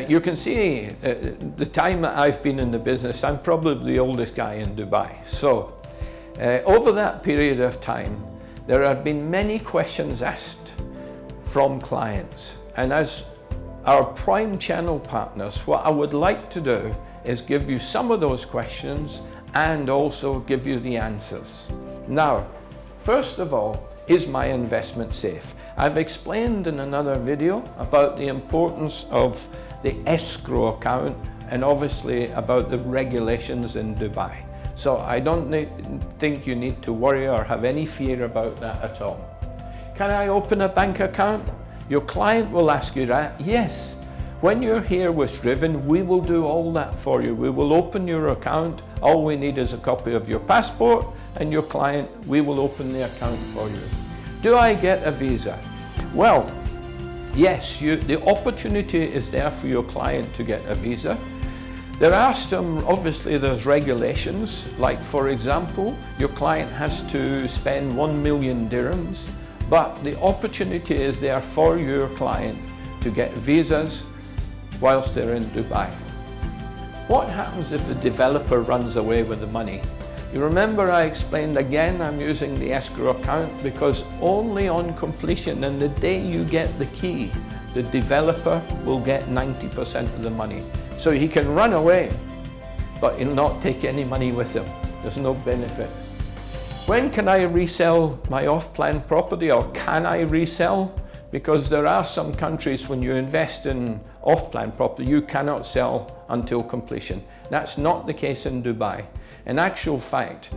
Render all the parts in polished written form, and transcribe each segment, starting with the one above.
You can see the time that I've been in the business, I'm probably the oldest guy in Dubai. So over that period of time, there have been many questions asked from clients. And as our prime channel partners, what I would like to do is give you some of those questions and also give you the answers. Now, first of all, is my investment safe? I've explained in another video about the importance of the escrow account and obviously about the regulations in Dubai. So I don't think you need to worry or have any fear about that at all. Can I open a bank account? Your client will ask you that. Yes. When you're here with Driven, we will do all that for you. We will open your account. All we need is a copy of your passport and your client, we will open the account for you. Do I get a visa? Well, yes, the opportunity is there for your client to get a visa. There are obviously there's regulations, like for example, your client has to spend 1 million dirhams, but the opportunity is there for your client to get visas whilst they're in Dubai. What happens if the developer runs away with the money? You remember I explained again, I'm using the escrow account because only on completion and the day you get the key, the developer will get 90% of the money. So he can run away, but he'll not take any money with him. There's no benefit. When can I resell my off-plan property, or can I resell? Because there are some countries when you invest in off-plan property, you cannot sell until completion. That's not the case in Dubai. In actual fact,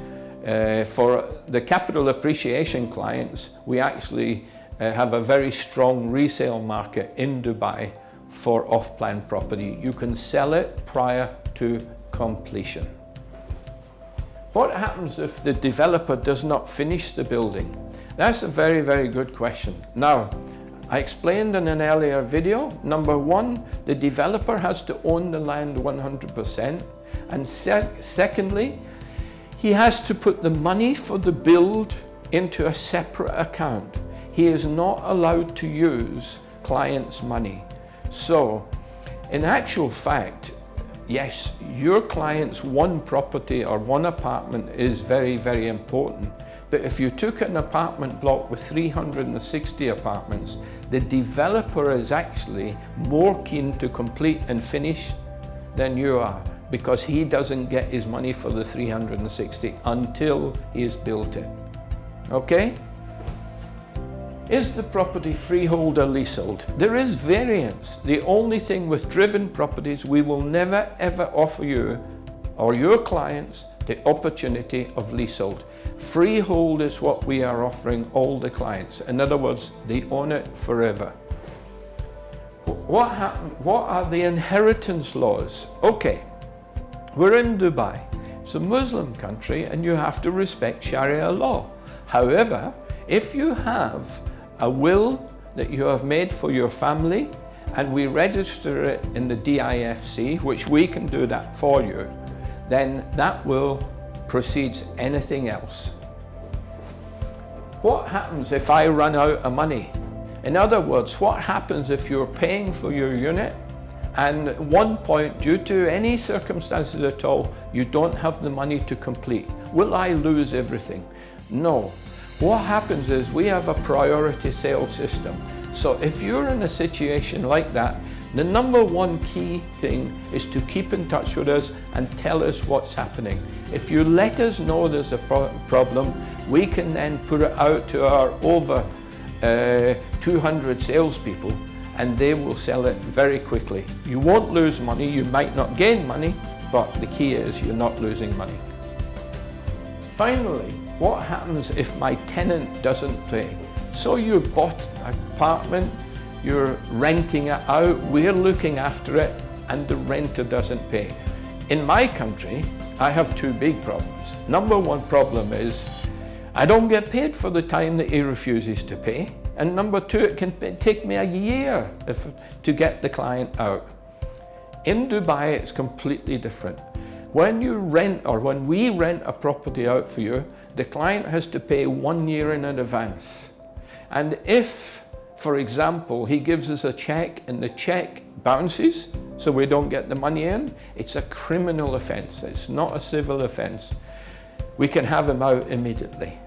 for the capital appreciation clients, we actually have a very strong resale market in Dubai for off-plan property. You can sell it prior to completion. What happens if the developer does not finish the building? That's a very, very good question. Now, I explained in an earlier video, number one, the developer has to own the land 100%. And secondly, he has to put the money for the build into a separate account. He is not allowed to use clients' money. So, in actual fact, yes, your client's one property or one apartment is very, very important. But if you took an apartment block with 360 apartments, the developer is actually more keen to complete and finish than you are, because he doesn't get his money for the 360 until he's built it. Okay? Is the property freehold or leasehold? There is variance. The only thing with Driven properties, we will never ever offer you or your clients the opportunity of leasehold. Freehold is what we are offering all the clients. In other words, they own it forever. What are the inheritance laws? Okay, we're in Dubai. It's a Muslim country and you have to respect Sharia law. However, if you have a will that you have made for your family and we register it in the DIFC, which we can do that for you, then that will precedes anything else. What happens if I run out of money? In other words, what happens if you're paying for your unit and at one point, due to any circumstances at all, you don't have the money to complete? Will I lose everything? No. What happens is we have a priority sale system. So if you're in a situation like that, the number one key thing is to keep in touch with us and tell us what's happening. If you let us know there's a problem, we can then put it out to our over 200 salespeople and they will sell it very quickly. You won't lose money, you might not gain money, but the key is you're not losing money. Finally, what happens if my tenant doesn't pay? So you've bought an apartment, you're renting it out, we're looking after it, and the renter doesn't pay. In my country, I have two big problems. Number one problem is I don't get paid for the time that he refuses to pay. And number two, it can take me a year to get the client out. In Dubai, it's completely different. When you rent, or when we rent a property out for you, the client has to pay 1 year in advance. And if, For example, he gives us a check and the check bounces, so we don't get the money in, it's a criminal offence. It's not a civil offence. We can have him out immediately.